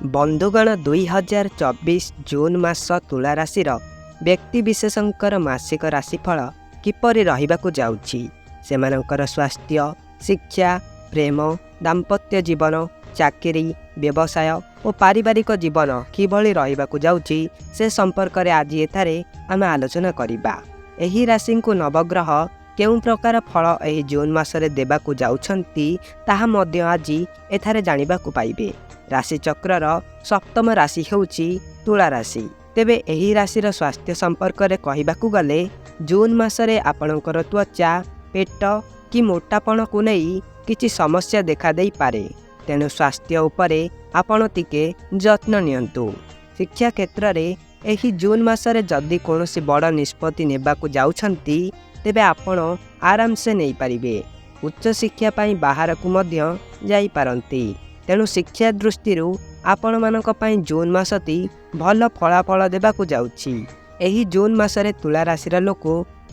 बंधुगण 2024 जून मास तुला राशि व्यक्तिशेषकर मासिक राशिफल किपरि रहिबाकु जाउछि सेमानंकर स्वास्थ्य शिक्षा प्रेम दाम्पत्य जीवन चाकरी व्यवसाय और पारिवारिक जीवन किभଳି रहिबाकु जाउछि से संपर्क रे आज एथारे आमे आलोचना करिबा। एही राशि को नवग्रह केउं प्रकार फल एही जून मासरे देबाकु जाउछंती ताहा मध्य आज एथारे जानिबाकु पाइबे। राशि चक्रर सप्तम राशि हेउछि तुला राशि। तेबे एही राशिर स्वास्थ्य संपर्क रे कहिबाकु गले जून मासरे आपणकर त्वचा पेट कि मोटापण को नहीं किछि समस्या देखा देई पारे, तेणु स्वास्थ्य उपरे आपण टिके जत्न नियंतु। शिक्षा क्षेत्र रे एही जून मासरे जदि कोनोसी बड़ निष्पत्ति नेबाकु जाउछंती तेबे आपण आराम से नहीं पारिबे। उच्च शिक्षा पाई बाहर को मध्य जाई पारंती, तेणु शिक्षा दृष्टि आपण मानक पई जून मासती भल फलाफल देबाकु जाउछि। एही जून मासरे तुला राशिर लोक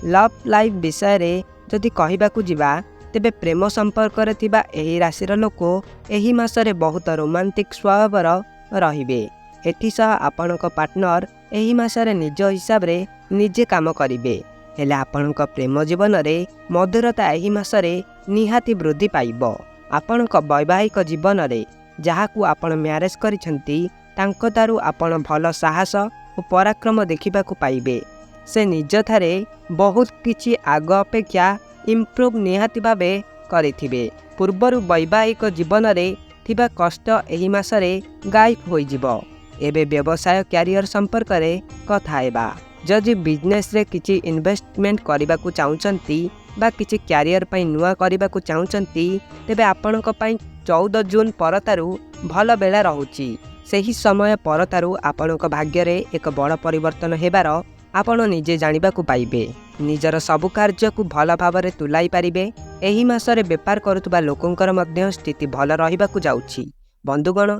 लव लाइफ विषय रे जदि कहिबाकु जिबा तेबे प्रेम संपर्क रे थिबा एही राशिर लोक एही मासरे बहुत रोमांटिक स्वभावर रहिबे। एथि सह आपणक पार्टनर एही मासरे निज हिसाब रे निजे काम करिबे, हेले आपणक प्रेम जीवन रे मधुरता एही मासरे निहाती वृद्धि पाइबो। आपणक वैवाहिक जीवन रे जहाकू आपण म्यारेज करिसंती तांको तारू आपण भल साहस और पराक्रम देखिबाकू पाइबे। से निज थारे बहुत किछि आग अपेक्षा इम्प्रूव निहाती भावे करिथिबे। पूर्वरु वैवाहिक जीवन रे थिबा कष्ट एही मासरे गायब होई जिवो। एबे व्यवसाय कैरियर संपर्क रे कथा हेबा। जदि बिजनेस रे किछि इन्वेस्टमेंट करिबाकू चाहुचंती बा किछि कैरियर पई नुआ करिबाकू चाहुचंती तेबे आपणक पई 14 जून परतारू भल बेला रहुछि। सेही समय परतारू आपणक भाग्य रे एक बड़ परिवर्तन हेबार आपण निजे जानिबाकू पाइबे। निजर सबु कार्य को भल भावरे तुलाई पारिबे। एही मासरे बेपार करुतबा लोकंकर मध्य स्थिति भल रहिबाकू जाउछि। बंधुगण,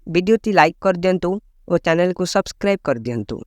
वीडियोटी लाइक कर दियंतु और चैनल को सब्सक्राइब कर दियंतु।